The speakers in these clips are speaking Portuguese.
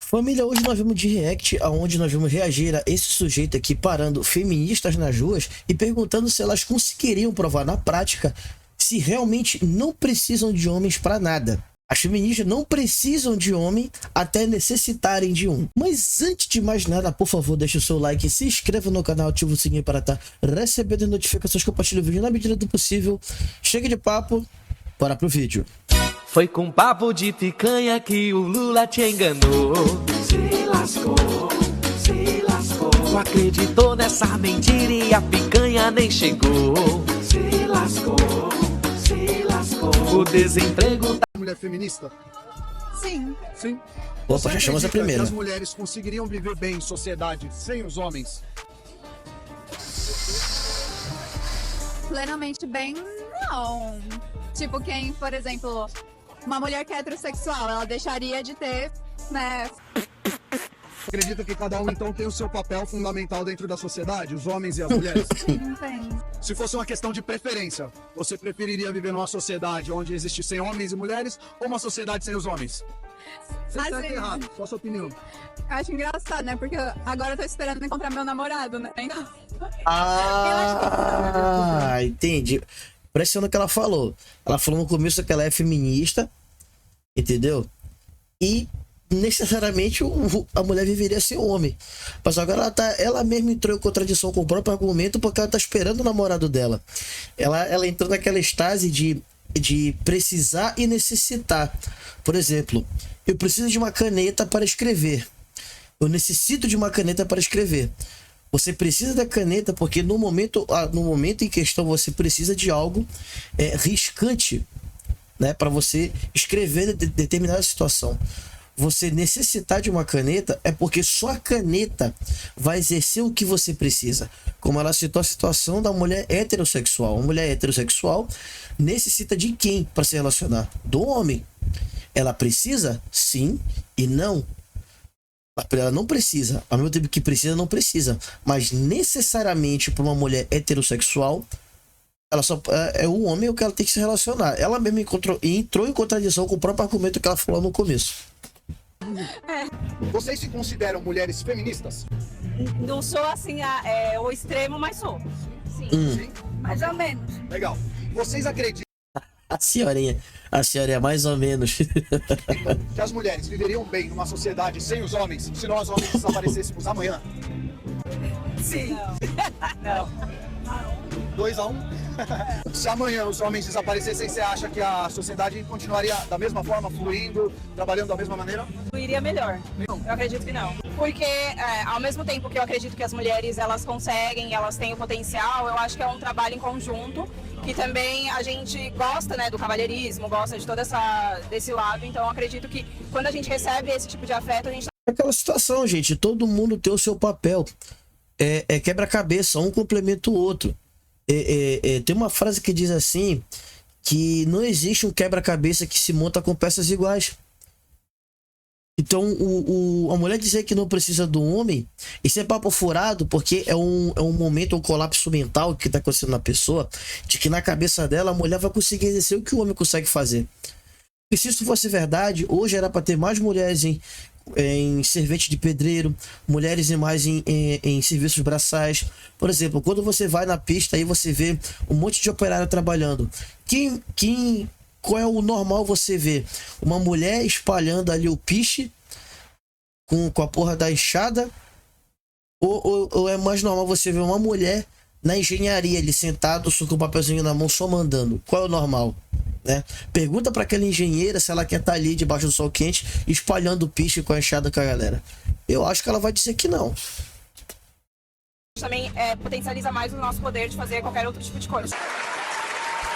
Família, hoje nós vamos de react, aonde nós vamos reagir a esse sujeito aqui parando feministas nas ruas e perguntando se elas conseguiriam provar na prática se realmente não precisam de homens para nada. As feministas não precisam de homem até necessitarem de um. Mas antes de mais nada, por favor, deixe o seu like, se inscreva no canal, ative o sininho para estar recebendo notificações, compartilhe o vídeo na medida do possível. Chega de papo, bora pro vídeo. Foi com papo de picanha que o Lula te enganou. Se lascou, se lascou. Tu acreditou nessa mentira e a picanha nem chegou. Se lascou, se lascou. O desemprego tá... Mulher feminista? Sim. Sim. Opa, já chamamos a primeira. Que as mulheres conseguiriam viver bem em sociedade sem os homens? Plenamente bem, não. Tipo, quem, por exemplo, uma mulher que é heterossexual, ela deixaria de ter, né? Acredita que cada um então tem o seu papel fundamental dentro da sociedade, os homens e as mulheres? Sim, tem. Se fosse uma questão de preferência, você preferiria viver numa sociedade onde existissem homens e mulheres ou uma sociedade sem os homens? Você está Assim, errado, qual a sua opinião? Eu acho engraçado, né? Porque agora eu tô esperando encontrar meu namorado, né? Então... Ah, entendi. Impressionante o que ela falou. Ela falou no começo que ela é feminista, entendeu? E necessariamente a mulher viveria sem homem. Mas agora ela mesma entrou em contradição com o próprio argumento porque ela tá esperando o namorado dela. Ela entrou naquela estase de precisar e necessitar. Por exemplo, eu preciso de uma caneta para escrever. Eu necessito de uma caneta para escrever. Você precisa da caneta porque no momento em questão você precisa de algo riscante, né, para você escrever determinada situação. Você necessitar de uma caneta é porque só a caneta vai exercer o que você precisa. Como ela citou a situação da mulher heterossexual. A mulher heterossexual necessita de quem para se relacionar? Do homem. Ela precisa? Sim e não. Ela não precisa. Ao mesmo tempo que precisa, não precisa. Mas necessariamente para uma mulher heterossexual, ela só é o homem o que ela tem que se relacionar. Ela mesma entrou em contradição com o próprio argumento que ela falou no começo. Vocês se consideram mulheres feministas? Não sou assim o extremo, mas sou. Sim. Sim. Mais ou menos. Legal. Vocês acreditam A senhorinha mais ou menos. que as mulheres viveriam bem numa sociedade sem os homens se nós homens desaparecêssemos amanhã? Sim. Não. 2-1. Se amanhã os homens desaparecessem, você acha que a sociedade continuaria da mesma forma, fluindo, trabalhando da mesma maneira? Iria melhor. Não. Eu acredito que não. Porque ao mesmo tempo que eu acredito que as mulheres elas conseguem, elas têm o potencial, eu acho que é um trabalho em conjunto, que também a gente gosta, né, do cavalheirismo, gosta de desse lado. Então eu acredito que quando a gente recebe esse tipo de afeto, a gente Aquela situação, gente, todo mundo tem o seu papel. É quebra-cabeça, um complementa o outro. Tem uma frase que diz assim, que não existe um quebra-cabeça que se monta com peças iguais. Então, a mulher dizer que não precisa do homem, isso é papo furado, porque é um momento, um colapso mental que está acontecendo na pessoa, de que na cabeça dela a mulher vai conseguir exercer o que o homem consegue fazer. E se isso fosse verdade, hoje era para ter mais mulheres em servente de pedreiro, mulheres mais em serviços braçais. Por exemplo, quando você vai na pista aí você vê um monte de operário trabalhando. Qual é o normal você ver? Uma mulher espalhando ali o piche com a porra da enxada? Ou é mais normal você ver uma mulher na engenharia ali sentado com o papelzinho na mão só mandando? Qual é o normal? Né? Pergunta para aquela engenheira se ela quer estar ali debaixo do sol quente espalhando o piche com a enxada com a galera. Eu acho que ela vai dizer que não. também potencializa mais o nosso poder de fazer qualquer outro tipo de coisa.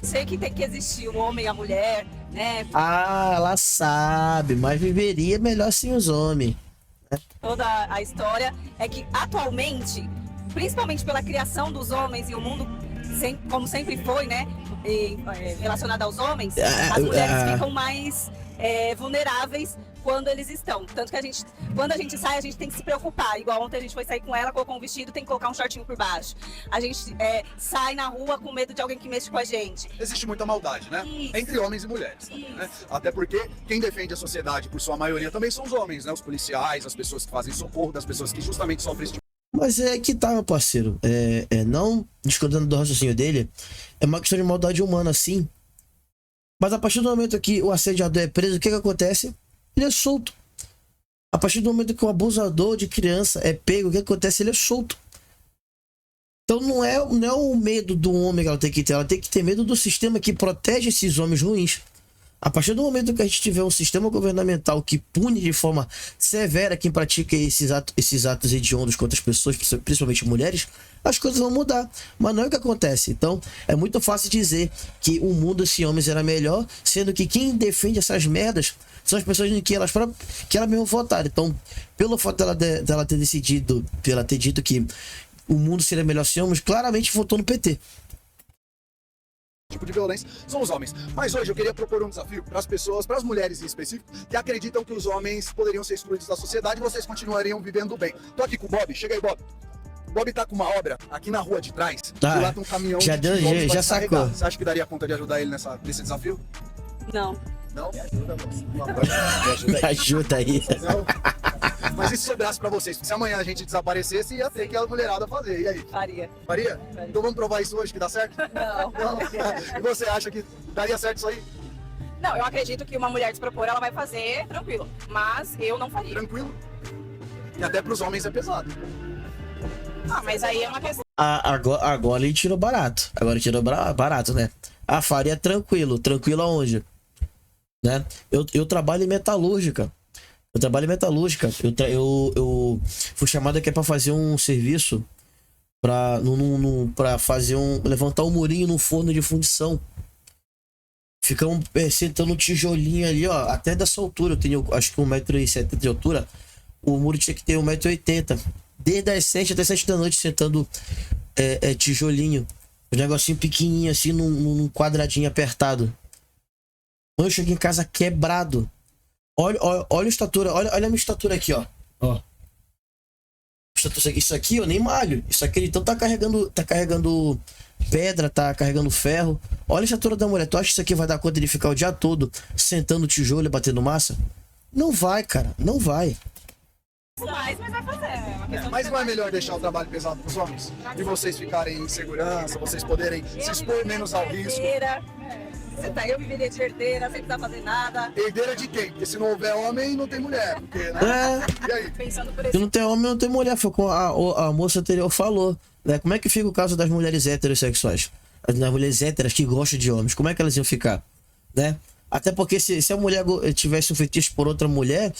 Sei que tem que existir o homem e a mulher, né? Ah, ela sabe, mas viveria melhor sem os homens. Toda a história é que atualmente, principalmente pela criação dos homens e o mundo, como sempre foi, né? Relacionado aos homens, as mulheres ficam mais vulneráveis quando eles estão. Tanto que quando a gente sai, a gente tem que se preocupar. Igual ontem a gente foi sair com ela, colocou um vestido, tem que colocar um shortinho por baixo. A gente sai na rua com medo de alguém que mexe com a gente. Existe muita maldade, né? Isso. Entre homens e mulheres também, né? Até porque quem defende a sociedade, por sua maioria, também são os homens, né? Os policiais, as pessoas que fazem socorro das pessoas que justamente sofrem esse tipo. Mas é que tá, meu parceiro. Não discordando do raciocínio dele, é uma questão de maldade humana, sim. Mas a partir do momento que o assediador é preso, o que acontece? Ele é solto. A partir do momento que o abusador de criança é pego, o que acontece? Ele é solto. Então não é o medo do homem que ela tem que ter medo do sistema que protege esses homens ruins. A partir do momento que a gente tiver um sistema governamental que pune de forma severa quem pratica esses atos hediondos contra as pessoas, principalmente mulheres, as coisas vão mudar. Mas não é o que acontece. Então, é muito fácil dizer que o mundo sem homens era melhor, sendo que quem defende essas merdas são as pessoas em que ela mesma votaram. Então, pelo fato dela ter decidido, ela ter dito que o mundo seria melhor sem homens, claramente votou no PT. Tipo de violência são os homens. Mas hoje eu queria propor um desafio para as pessoas, para as mulheres em específico, que acreditam que os homens poderiam ser excluídos da sociedade e vocês continuariam vivendo bem. Tô aqui com o Bob, chega aí, Bob. O Bob tá com uma obra aqui na rua de trás, e lá tem um caminhão já de deu, tijolos pra já descarregar. sacou. Você acha que daria conta de ajudar ele nesse desafio? Não. Não? Me ajuda, moço. Me ajuda Me aí. ajuda aí. Não? Mas e se sobrasse pra vocês? Se amanhã a gente desaparecesse, ia ter que a mulherada fazer. E aí? Faria. Faria? Então vamos provar isso hoje que dá certo? Não. Não? E você acha que daria certo isso aí? Não, eu acredito que uma mulher despropor, ela vai fazer tranquilo. Mas eu não faria. Tranquilo? E até pros homens é pesado. Ah, mas aí é uma questão. Agora ele tirou barato. Agora ele tirou barato, né? A faria tranquilo. Tranquilo aonde? Né? Eu trabalho em metalúrgica. Eu fui chamado aqui pra fazer um serviço pra fazer levantar um murinho no forno de fundição. Ficamos sentando um tijolinho ali, ó, até dessa altura. Eu tenho acho que 1,70 m de altura. O muro tinha que ter 1,80 m. Desde as 7 até 7 da noite sentando tijolinho. Um negocinho pequenininho assim, num quadradinho apertado. Quando eu cheguei em casa quebrado. Olha a estatura, olha a minha estatura aqui, ó. Isso aqui eu nem malho. Isso aqui então tá carregando pedra, tá carregando ferro. Olha a estatura da mulher. Tu acha que isso aqui vai dar conta de ficar o dia todo sentando tijolo e batendo massa? Não vai, cara. Não vai. Mas vai fazer. É uma questão Mas não é melhor deixar o trabalho pesado pros homens? E vocês ficarem em segurança, vocês poderem se expor menos ao risco? Eu viveria de herdeira, sem precisar fazer nada. Herdeira de quem? Porque se não houver homem, não tem mulher. Porque, né? E aí? Pensando por Se esse não tem homem, não tem mulher. Foi como a moça anterior falou. Né? Como é que fica o caso das mulheres heterossexuais? Das mulheres héteras que gostam de homens. Como é que elas iam ficar? Né? Até porque se a mulher tivesse um fetiche por outra mulher,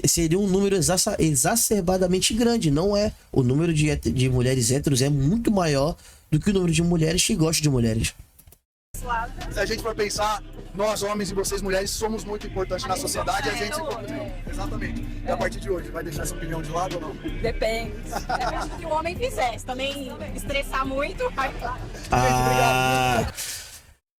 seria um número exacerbadamente grande. Não é. O número de mulheres héteros é muito maior do que o número de mulheres que gostam de mulheres. lado. Se a gente for pensar, nós homens e vocês mulheres somos muito importantes na sociedade, a gente... Exatamente. E a partir de hoje, vai deixar essa opinião de lado ou não? Depende. Depende do que o homem fizer. Se também estressar muito, aí...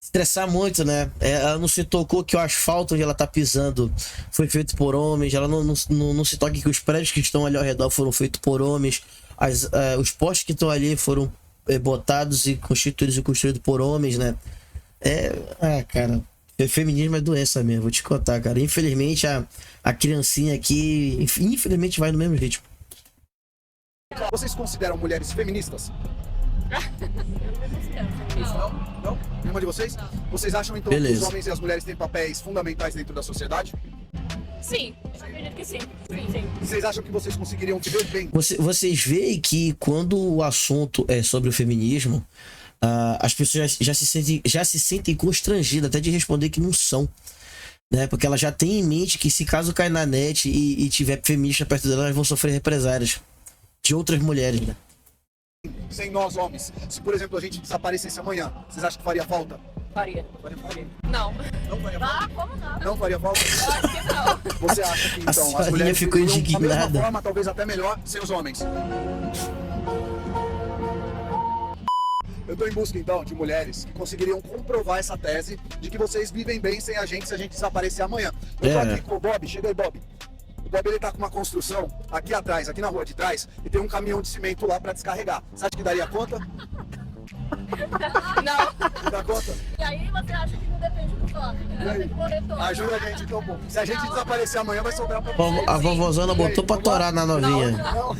Estressar muito, né? Ela não se tocou que o asfalto onde ela tá pisando foi feito por homens. Ela não se toca que os prédios que estão ali ao redor foram feitos por homens. Os postes que estão ali foram botados e constituídos e construídos por homens, né? Cara, feminismo é doença mesmo, vou te contar, cara. Infelizmente, a criancinha aqui, infelizmente, vai no mesmo ritmo. Vocês consideram mulheres feministas? Não? Nenhuma de vocês? Não. Vocês acham então Beleza. que os homens e as mulheres têm papéis fundamentais dentro da sociedade? Sim, eu acredito que sim. Sim. Vocês acham que vocês conseguiriam viver bem? Vocês veem que quando o assunto é sobre o feminismo, as pessoas já se sentem constrangidas até de responder que não são, né? Porque ela já tem em mente que se caso cair na net e tiver feminista perto dela, elas vão sofrer represárias de outras mulheres, né? Sem nós homens, se por exemplo a gente desaparecesse amanhã, vocês acham que faria falta? Faria. Faria? Não. Não faria falta? Como não? Não faria falta? Eu acho que não. Você acha que então as senhorinha mulheres ficou viveriam da indignada. mesma forma, talvez até melhor, sem os homens? Eu tô em busca, então, de mulheres que conseguiriam comprovar essa tese de que vocês vivem bem sem a gente se a gente desaparecer amanhã. Eu tô aqui com o Bob, chega aí, Bob. O Bob, ele tá com uma construção aqui atrás, aqui na rua de trás, e tem um caminhão de cimento lá pra descarregar. Você acha que daria conta? Não. Dá conta? E aí você acha que não depende do toque, né? Tem que correr toque. Ajuda a gente, então, pô. Se a gente desaparecer amanhã, vai sobrar pra vocês. A vovozona botou pra torar na novinha. Não.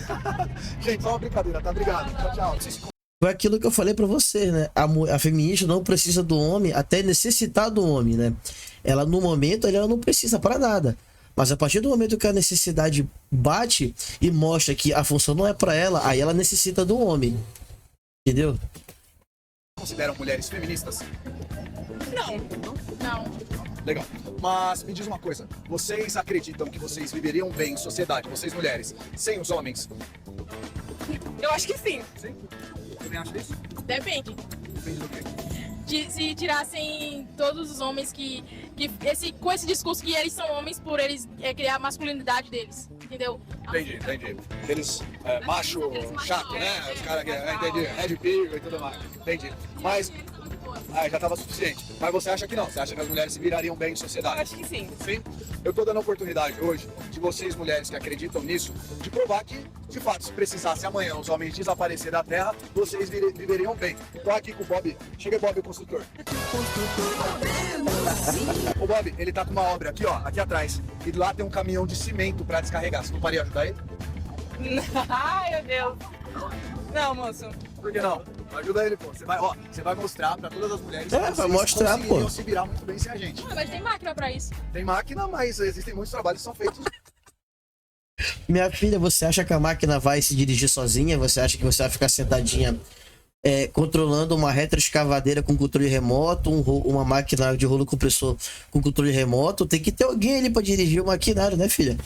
Gente, só uma brincadeira, tá? Obrigado. Tchau, tchau. Foi aquilo que eu falei pra você, né? A feminista não precisa do homem até necessitar do homem, né? Ela, no momento, ela não precisa pra nada. Mas a partir do momento que a necessidade bate e mostra que a função não é pra ela, aí ela necessita do homem. Entendeu? Consideram mulheres feministas? Não. Legal. Mas me diz uma coisa, vocês acreditam que vocês viveriam bem em sociedade, vocês mulheres, sem os homens? Eu acho que sim. Sim? Também acha isso? Depende. Depende do quê? Se tirassem todos os homens com esse discurso que eles são homens por eles criar a masculinidade deles, entendeu? Entendi. Eles, macho, chato, né? Os caras que, entendi, Red Pill e tudo mais. Entendi. Mas, já tava suficiente. Mas você acha que não? Você acha que as mulheres se virariam bem em sociedade? Eu acho que sim. Sim? Eu tô dando a oportunidade hoje de vocês, mulheres que acreditam nisso, de provar que, de fato, se precisasse amanhã os homens desaparecer da Terra, vocês viveriam bem. Tô aqui com o Bob. Chega aí, Bob, o construtor. O Bob, ele tá com uma obra aqui, ó, aqui atrás. E lá tem um caminhão de cimento pra descarregar. Você não faria ajudar ele? Ai, meu Deus. Não, moço. Por que não? Ajuda ele, pô. Você vai mostrar pra todas as mulheres que vai vocês mostrar, conseguiriam pô. se virar muito bem sem a gente. Mas tem máquina pra isso. Tem máquina, mas existem muitos trabalhos que são feitos. Minha filha, você acha que a máquina vai se dirigir sozinha? Você acha que você vai ficar sentadinha controlando uma retroescavadeira com controle remoto, uma máquina de rolo compressor com controle remoto? Tem que ter alguém ali pra dirigir o maquinário, né, filha?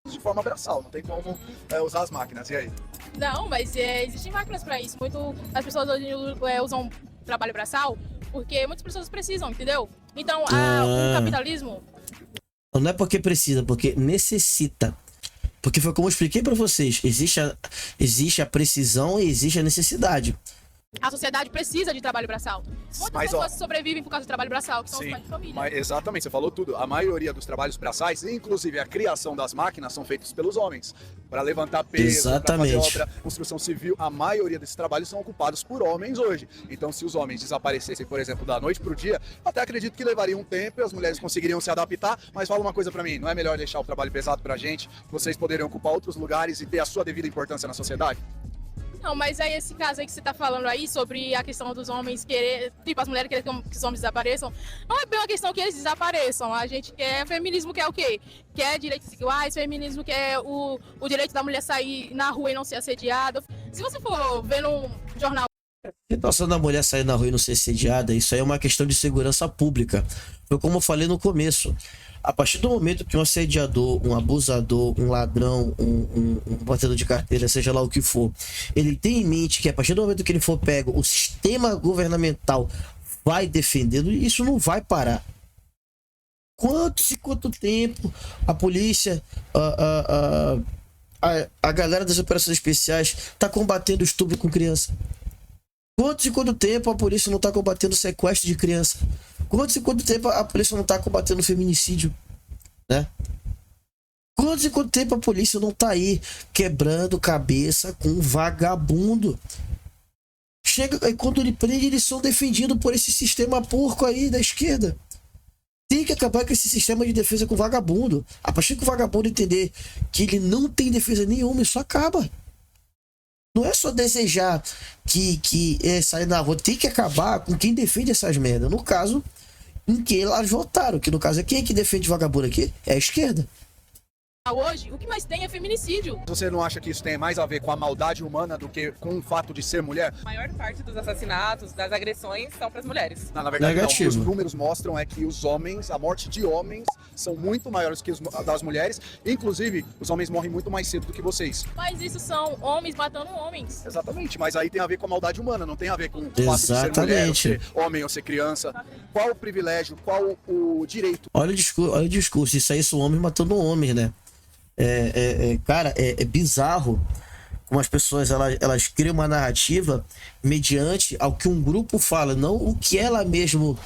De forma braçal, não tem como usar as máquinas. E aí? Não, mas existem máquinas pra isso. As pessoas hoje usam trabalho braçal porque muitas pessoas precisam, entendeu? Então, o capitalismo... Não é porque precisa, porque necessita. Porque foi como eu expliquei pra vocês. Existe a precisão e existe a necessidade. A sociedade precisa de trabalho braçal. Muitas pessoas sobrevivem por causa do trabalho braçal, que são os pais de família. Mas, exatamente, você falou tudo. A maioria dos trabalhos braçais, inclusive a criação das máquinas, são feitos pelos homens. Para levantar peso, para fazer obra, construção civil, a maioria desses trabalhos são ocupados por homens hoje. Então, se os homens desaparecessem, por exemplo, da noite pro dia, até acredito que levaria um tempo e as mulheres conseguiriam se adaptar. Mas fala uma coisa para mim, não é melhor deixar o trabalho pesado pra gente? Vocês poderiam ocupar outros lugares e ter a sua devida importância na sociedade? Não, mas aí esse caso aí que você tá falando aí sobre a questão dos homens querer, tipo, as mulheres querem que os homens desapareçam, não é bem uma questão que eles desapareçam. A gente quer, feminismo quer o quê? Quer direitos iguais, feminismo quer o direito da mulher sair na rua e não ser assediada. Se você for ver num jornal... A situação da mulher sair na rua e não ser assediada, isso aí é uma questão de segurança pública. Foi como eu falei no começo. A partir do momento que um assediador, um abusador, um ladrão, um batedor de carteira, seja lá o que for, ele tem em mente que a partir do momento que ele for pego, o sistema governamental vai defendê-lo, e isso não vai parar. Quanto tempo a polícia, a galera das operações especiais tá combatendo estupro com criança? Quanto tempo a polícia não tá combatendo sequestro de criança? Quanto tempo a polícia não tá combatendo feminicídio, né? Quanto tempo a polícia não tá aí quebrando cabeça com vagabundo? Chega, e quando ele prende, eles são defendidos por esse sistema porco aí da esquerda. Tem que acabar com esse sistema de defesa com vagabundo. A partir que o vagabundo entender que ele não tem defesa nenhuma, isso acaba. Não é só desejar que sair na rua. Tem que acabar com quem defende essas merdas. No caso, em quem elas votaram. Que no caso é quem é que defende vagabundo aqui? É a esquerda. Hoje, o que mais tem é feminicídio. Você não acha que isso tem mais a ver com a maldade humana do que com o fato de ser mulher? A maior parte dos assassinatos, das agressões, são para as mulheres. Na verdade, negativo. Não. Os números mostram que os homens, a morte de homens, são muito maiores que das mulheres. Inclusive, os homens morrem muito mais cedo do que vocês. Mas isso são homens matando homens. Exatamente, mas aí tem a ver com a maldade humana, não tem a ver com o fato de ser mulher, ou ser homem ou ser criança. Qual o privilégio, qual o direito? Olha o discurso. Isso aí são homens matando homens, né? Cara, é bizarro como as pessoas elas criam uma narrativa mediante ao que um grupo fala, não o que ela mesmo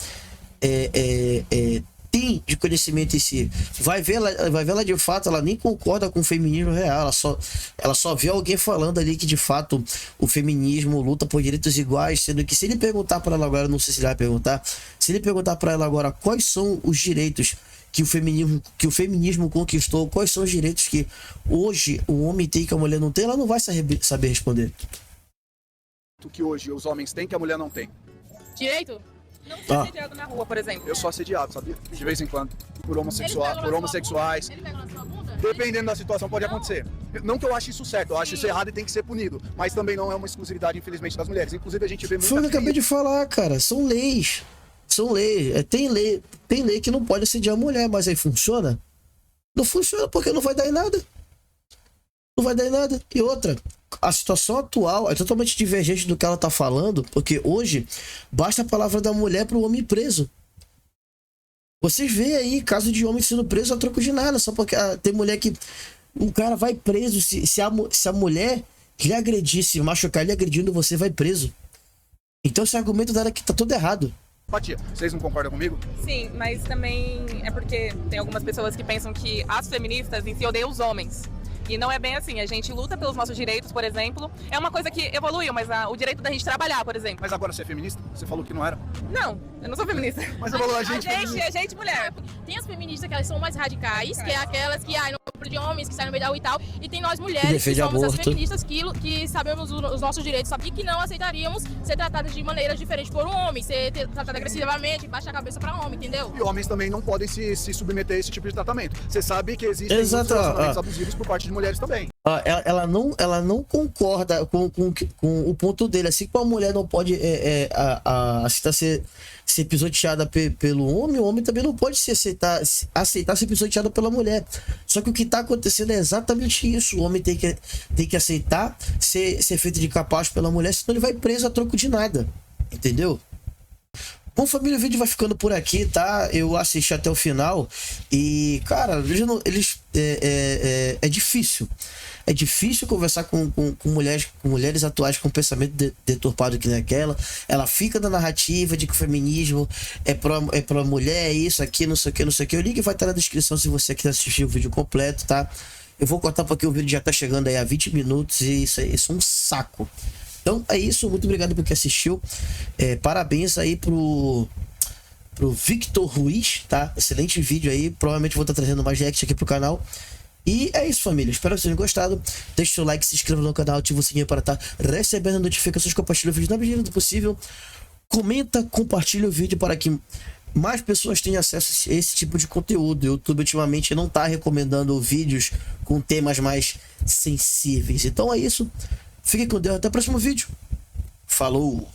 tem de conhecimento em si. Vai ver ela de fato, ela nem concorda com o feminismo real, ela só vê alguém falando ali que de fato o feminismo luta por direitos iguais, sendo que se ele perguntar para ela agora, não sei se ele vai perguntar, se ele perguntar para ela agora quais são os direitos que o feminismo conquistou, quais são os direitos que hoje o homem tem que a mulher não tem, ela não vai saber responder. O que hoje os homens têm que a mulher não tem. Direito? Não ser assediado na rua, por exemplo. Eu sou assediado, sabia? De vez em quando. Por homossexuais. Ele pega na sua bunda? Dependendo da situação, pode acontecer. Não que eu ache isso certo, eu acho isso errado e tem que ser punido. Mas também não é uma exclusividade, infelizmente, das mulheres. Inclusive, a gente vê muita Foi o que eu acabei de falar, cara. São leis. São leis. Tem lei que não pode assediar a mulher, mas aí funciona? Não funciona porque não vai dar em nada. Não vai dar em nada. E outra, a situação atual é totalmente divergente do que ela tá falando, porque hoje basta a palavra da mulher pro homem preso. Vocês veem aí caso de homem sendo preso a troco de nada, só porque tem mulher que o cara vai preso se a mulher lhe agredir, se machucar lhe agredindo, você vai preso. Então esse argumento dela aqui tá todo errado. Empatia. Vocês não concordam comigo? Sim, mas também é porque tem algumas pessoas que pensam que as feministas em si odeiam os homens. E não é bem assim, a gente luta pelos nossos direitos, por exemplo. É uma coisa que evoluiu, mas o direito da gente trabalhar, por exemplo. Mas agora você é feminista? Você falou que não era. Não, eu não sou feminista. Mas você falou a gente A gente mulher. Tem as feministas que elas são mais radicais, que é aquelas que não de homens, que saem no meio da rua e tal. E tem nós Que mulheres, que defende somos as aborto. feministas que sabemos os nossos direitos, sabe? E que não aceitaríamos ser tratadas de maneiras diferentes por um homem, ser tratada agressivamente, baixar a cabeça pra homem, entendeu? E homens também não podem se submeter a esse tipo de tratamento. Você sabe que existem Exato, relacionamentos abusivos por parte de mulheres também. Ela não concorda com o ponto dele. Assim como a mulher não pode aceitar ser pisoteada pelo homem, o homem também não pode aceitar ser pisoteado pela mulher. Só que o que está acontecendo é exatamente isso. O homem tem que aceitar ser feito de capaz pela mulher, senão ele vai preso a troco de nada. Entendeu? Bom, família, o vídeo vai ficando por aqui, tá? Eu assisti até o final e, cara, é difícil. É difícil conversar com mulheres atuais com pensamento deturpado que nem aquela. Ela fica na narrativa de que o feminismo é pra mulher, isso aqui, não sei o que, não sei o que. O link vai estar na descrição se você quiser assistir o vídeo completo, tá? Eu vou cortar porque o vídeo já tá chegando aí a 20 minutos e isso é um saco. Então é isso, muito obrigado por quem assistiu. Parabéns aí pro Victor Ruiz, tá? Excelente vídeo aí. Provavelmente vou estar trazendo mais react aqui pro canal. E é isso, família. Espero que vocês tenham gostado. Deixe seu like, se inscreva no canal, ative o sininho para estar recebendo notificações, compartilhe o vídeo na medida do possível. Comenta, compartilha o vídeo para que mais pessoas tenham acesso a esse tipo de conteúdo. O YouTube ultimamente não está recomendando vídeos com temas mais sensíveis. Então é isso. Fiquem com Deus. Até o próximo vídeo. Falou!